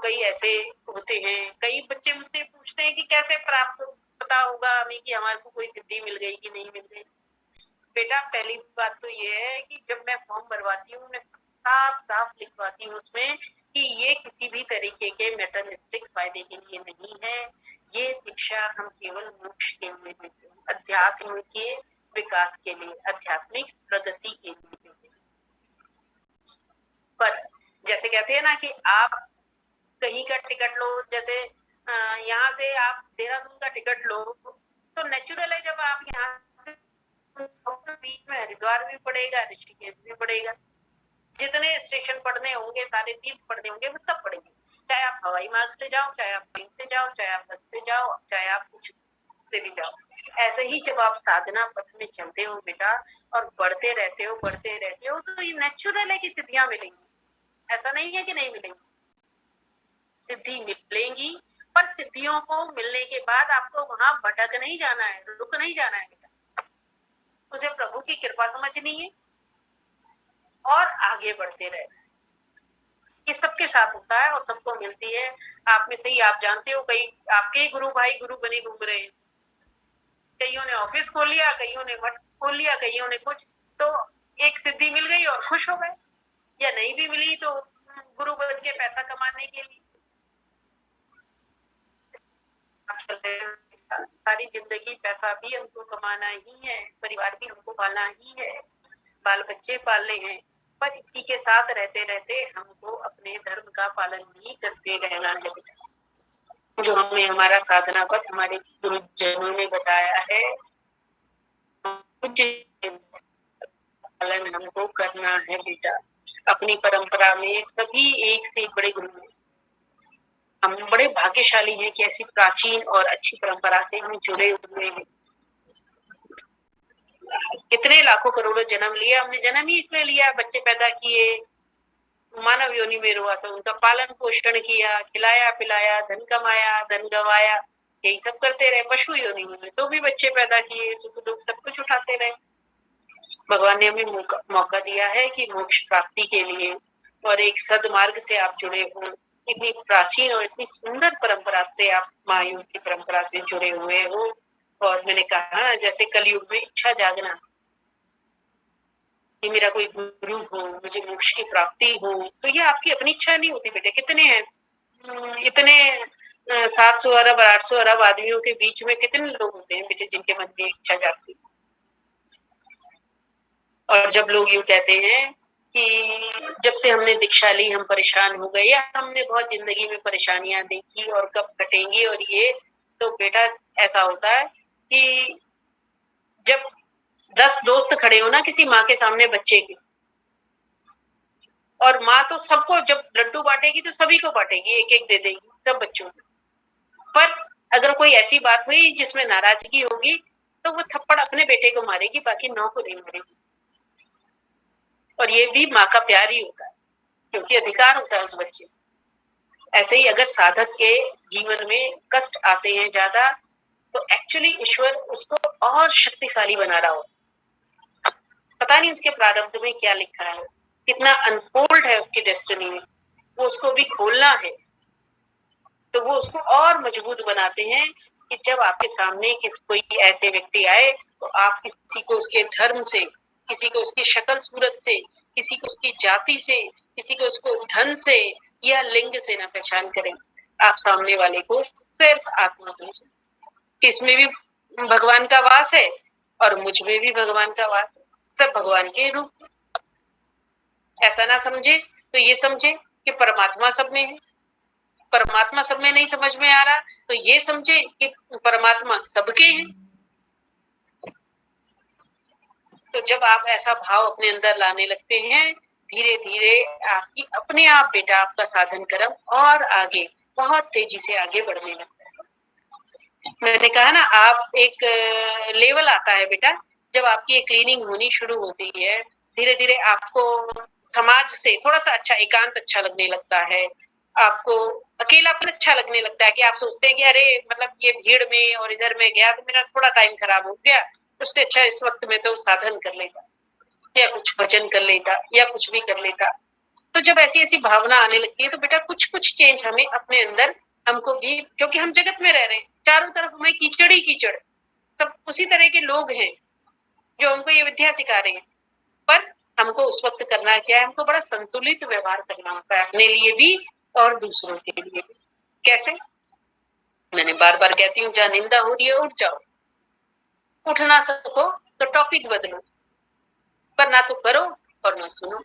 कई ऐसे होते हैं, कई बच्चे मुझसे पूछते हैं कि कैसे प्राप्त पता होगा हमें कि हमारे को कोई सिद्धि मिल गई कि नहीं मिल गई। बेटा पहली बात तो ये है कि जब मैं फॉर्म भरवाती हूँ मैं साफ लिखवाती हूँ उसमें कि ये किसी भी तरीके के मेटरिस्टिक फायदे के लिए नहीं है, ये दीक्षा हम केवल मोक्ष के लिए देते हैं, अध्यात्म के विकास के लिए, आध्यात्मिक प्रगति के लिए। पर जैसे कहते हैं ना कि आप कहीं का टिकट लो, जैसे यहाँ से आप देहरादून का टिकट लो तो नेचुरल है जब आप यहाँ से बीच में हरिद्वार भी पड़ेगा, ऋषिकेश भी पड़ेगा, जितने स्टेशन पढ़ने होंगे, सारे तीर्थ पढ़ने होंगे, वो सब पढ़ेंगे। चाहे आप हवाई मार्ग से जाओ, चाहे आप ट्रेन से जाओ, चाहे आप बस से जाओ, चाहे आप कुछ से भी जाओ। ऐसे ही जब आप साधना पथ में चलते हो बेटा और बढ़ते रहते हो तो ये नेचुरल है कि सिद्धियां मिलेंगी, ऐसा नहीं है कि नहीं मिलेंगी, सिद्धि मिलेंगी। पर सिद्धियों को मिलने के बाद आपको वहां भटक नहीं जाना है, रुक नहीं जाना है बेटा, उसे प्रभु की कृपा समझनी है और आगे बढ़ते रहना। ये सबके साथ होता है और सबको मिलती है। आप में से ही आप जानते हो, कई आपके गुरु भाई गुरु बने घूम रहे हैं, कईयों ने ऑफिस खोल लिया, कईयों ने मठ खोल लिया, कईयों ने कुछ, तो एक सिद्धि मिल गई और खुश हो गए, या नहीं भी मिली तो गुरु बन के पैसा कमाने के लिए सारी जिंदगी पैसा भी हमको कमाना ही है, परिवार भी हमको पालना ही है, बाल बच्चे पालने हैं, पर इसी के साथ रहते रहते हमको अपने धर्म का पालन भी करते रहना है, जो हमें हमारा साधना पथ हमारे गुरुजनों ने बताया है, पालन हमको करना है बेटा। अपनी परंपरा में सभी एक से एक बड़े गुरु हैं, हम बड़े भाग्यशाली हैं कि ऐसी प्राचीन और अच्छी परंपरा से हम जुड़े हुए हैं। कितने लाखों करोड़ों जन्म लिया हमने, जन्म ही इसलिए लिया, बच्चे पैदा किए, मानव योनि में हुआ तो उनका पालन पोषण किया, खिलाया पिलाया, धन कमाया, धन गवाया, यही सब करते रहे। पशु योनि में तो भी बच्चे पैदा किए, सुख दुख सब कुछ उठाते रहे। भगवान ने हमें मौका दिया है कि मोक्ष प्राप्ति के लिए और एक सदमार्ग से आप जुड़े हो, इतनी प्राचीन और इतनी सुंदर परंपरा से आप महायुग की परंपरा से जुड़े हुए हो। और मैंने कहा जैसे कलयुग में इच्छा जागना कि मेरा कोई गुरु हो, मुझे मोक्ष की प्राप्ति हो, तो ये आपकी अपनी इच्छा नहीं होती बेटे। कितने हैं इतने 700 अरब 800 अरब आदमियों के बीच में कितने लोग होते हैं बेटे जिनके मन में इच्छा जागती। और जब लोग यूं कहते हैं कि जब से हमने दीक्षा ली हम परेशान हो गए, या हमने बहुत जिंदगी में परेशानियां देखी और कब कटेंगी, और ये तो बेटा ऐसा होता है कि जब 10 दोस्त खड़े हो ना किसी माँ के सामने बच्चे के, और माँ तो सबको जब लड्डू बांटेगी तो सभी को बांटेगी, एक एक दे देगी सब बच्चों को, पर अगर कोई ऐसी बात हुई जिसमें नाराजगी होगी तो वो थप्पड़ अपने बेटे को मारेगी, बाकी 9 को नहीं मारेगी। और ये भी माँ का प्यार ही होता है, क्योंकि अधिकार होता है उस बच्चे। ऐसे ही अगर साधक के जीवन में कष्ट आते हैं ज्यादा, तो एक्चुअली ईश्वर उसको और शक्तिशाली बना रहा हो। पता नहीं उसके प्रारब्ध में क्या लिखा है, कितना अनफोल्ड है उसकी डेस्टिनी में, वो उसको भी खोलना है। तो वो उसको और मजबूत बनाते हैं कि जब आपके सामने कोई ऐसे व्यक्ति आए तो आप किसी को उसके धर्म से, किसी को उसकी शक्ल सूरत से, किसी को उसकी जाति से, किसी को उसको धन से या लिंग से ना पहचान करें। आप सामने वाले को सिर्फ आत्मा समझें, इसमें भी भगवान का वास है और मुझ में भी भगवान का वास है, सब भगवान के रूप। ऐसा ना समझे तो ये समझे कि परमात्मा सब में है। परमात्मा सब में नहीं समझ में आ रहा तो ये समझे कि परमात्मा सबके हैं। तो जब आप ऐसा भाव अपने अंदर लाने लगते हैं, धीरे धीरे आपकी अपने आप बेटा आपका साधन कर्म और आगे बहुत तेजी से आगे बढ़ने लगता है। मैंने कहा ना, आप एक लेवल आता है बेटा जब आपकी एक क्लीनिंग होनी शुरू होती है, धीरे धीरे आपको समाज से थोड़ा सा अच्छा एकांत अच्छा लगने लगता है, आपको अकेलापन अच्छा लगने लगता है कि आप सोचते हैं कि अरे मतलब ये भीड़ में और इधर में गया तो मेरा थोड़ा टाइम खराब हो गया, उससे अच्छा इस वक्त में तो साधन कर लेता या कुछ भजन कर लेता या कुछ भी कर लेता। तो जब ऐसी ऐसी भावना आने लगती है तो बेटा कुछ कुछ चेंज हमें अपने अंदर हमको भी, क्योंकि हम जगत में रह रहे हैं, चारों तरफ हमें कीचड़ ही कीचड़, सब उसी तरह के लोग हैं जो हमको ये विद्या सिखा रहे हैं। पर हमको उस वक्त करना क्या है, हमको बड़ा संतुलित व्यवहार करना होता है, अपने लिए भी और दूसरों के लिए भी। कैसे? मैंने बार बार कहती हूँ, जहाँ निंदा हो रही है उठ जाओ, उठ ना सको तो टॉपिक बदलो, पर ना तो करो और ना सुनो।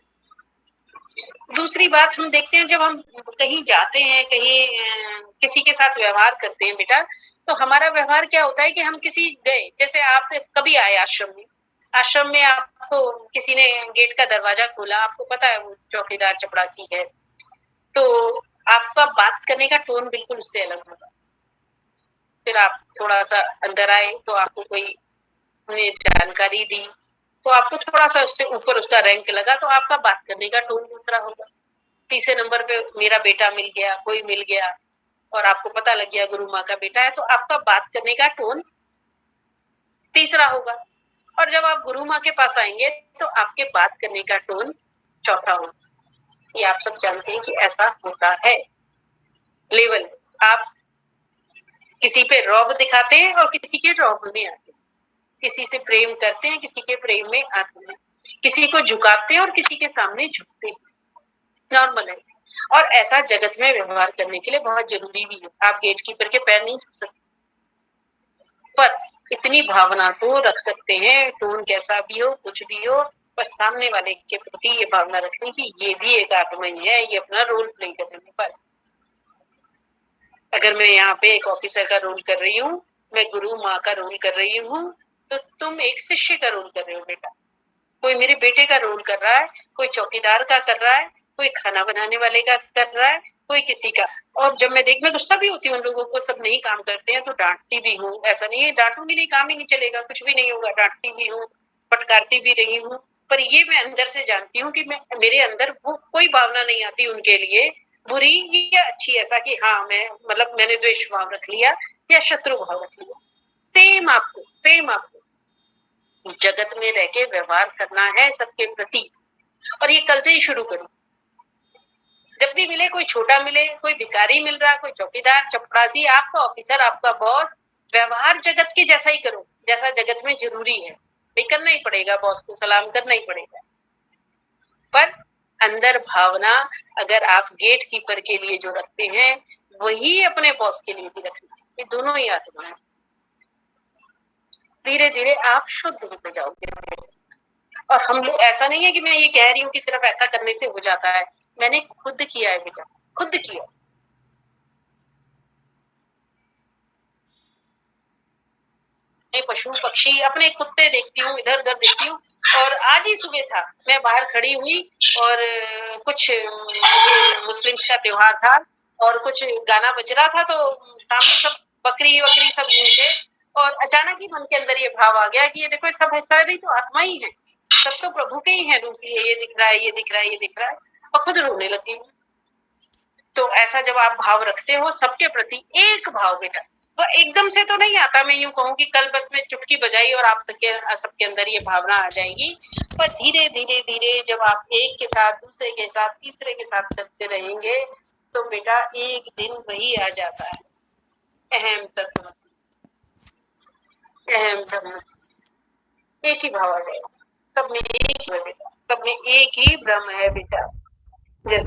दूसरी बात हम देखते हैं, जब हम कहीं जाते हैं, कहीं किसी के साथ व्यवहार करते हैं बेटा, तो हमारा व्यवहार क्या होता है कि हम किसी गए, जैसे आप कभी आए आश्रम में आपको किसी ने गेट का दरवाजा खोला, आपको पता है वो चौकीदार चपरासी है, तो आपका बात करने का टोन बिल्कुल उससे अलग होगा। फिर आप थोड़ा सा अंदर आए तो आपको कोई ने जानकारी दी, तो आपको थोड़ा सा उससे ऊपर उसका रैंक लगा, तो आपका बात करने का टोन दूसरा होगा। तीसरे नंबर पे मेरा बेटा मिल गया, कोई मिल गया और आपको पता लग गया गुरु माँ का बेटा है, तो आपका बात करने का टोन तीसरा होगा। और जब आप गुरु माँ के पास आएंगे तो आपके बात करने का टोन चौथा होगा। ये आप सब जानते हैं कि ऐसा होता है। लेवल, आप किसी पे रौब दिखाते हैं और किसी के रौब में आते हैं, किसी से प्रेम करते हैं, किसी के प्रेम में आते हैं, किसी को झुकाते हैं और किसी के सामने झुकते हैं, नॉर्मल है। और ऐसा जगत में व्यवहार करने के लिए बहुत जरूरी भी है। आप गेट कीपर के पैर नहीं छू सकते, पर इतनी भावना तो रख सकते हैं, टोन कैसा भी हो, कुछ भी हो, बस सामने वाले के प्रति ये भावना रखते हैं कि ये भी एक आत्मा ही है, ये अपना रोल प्ले कर रहे हैं। बस अगर मैं यहाँ पे एक ऑफिसर का रोल कर रही हूँ, मैं गुरु माँ का रोल कर रही हूँ, तो तुम एक शिष्य का रोल कर रहे हो बेटा। कोई मेरे बेटे का रोल कर रहा है, कोई चौकीदार का कर रहा है, कोई खाना बनाने वाले का कर रहा है, कोई किसी का। और जब मैं गुस्सा भी होती हूँ उन लोगों को, सब नहीं काम करते हैं तो डांटती भी हूँ। ऐसा नहीं है डांटूंगी नहीं, काम ही नहीं चलेगा, कुछ भी नहीं होगा, डांटती भी हूँ, फटकारती भी रही हूँ। पर ये मैं अंदर से जानती हूँ कि मैं, मेरे अंदर वो कोई भावना नहीं आती उनके लिए, बुरी या अच्छी, ऐसा कि हाँ मैं मतलब मैंने द्वेष भाव रख लिया या शत्रु भाव रख लिया। सेम आपको जगत में रह के व्यवहार करना है सबके प्रति। और ये कल से ही शुरू करो। जब भी मिले, कोई छोटा मिले, कोई भिखारी मिल रहा, कोई चौकीदार चपरासी, आपका ऑफिसर, आपका बॉस, व्यवहार जगत के जैसा ही करो जैसा जगत में जरूरी है। भाई करना ही पड़ेगा, बॉस को सलाम करना ही पड़ेगा, पर अंदर भावना अगर आप गेट कीपर के लिए जो रखते हैं वही अपने बॉस के लिए भी रखना है। ये दोनों ही आत्मा है। धीरे धीरे आप शुद्ध होते जाओगे। और हम लोग, ऐसा नहीं है कि मैं ये कह रही हूँ कि सिर्फ ऐसा करने से हो जाता है, मैंने खुद किया है बेटा, खुद किया। पशु पक्षी, अपने कुत्ते देखती हूँ, इधर उधर देखती हूँ। और आज ही सुबह था, मैं बाहर खड़ी हुई और कुछ मुस्लिम्स का त्योहार था और कुछ गाना बज रहा था, तो सामने सब बकरी वकरी सब थे। और अचानक ही मन के अंदर ये भाव आ गया कि ये देखो, सब सारी तो आत्मा ही है, सब तो प्रभु के ही है रूप, ये दिख रहा है, ये दिख रहा है, ये दिख रहा है, और खुद रोने लगी। तो ऐसा जब आप भाव रखते हो सबके प्रति, एक भाव बेटा, वो एकदम से तो नहीं आता। मैं यूं कहूँ कि कल बस में चुटकी बजाई और आप सबके अंदर ये भावना आ जाएगी, पर धीरे धीरे धीरे जब आप एक के साथ, दूसरे के साथ, तीसरे के साथ करते रहेंगे तो बेटा एक दिन वही आ जाता है, अहम तत्वमसि, अहम ब्रह्मस्मि। एक ही भाव आ जाएगा, सब में एक ही है बेटा, सब में एक ही ब्रह्म है बेटा। जैसे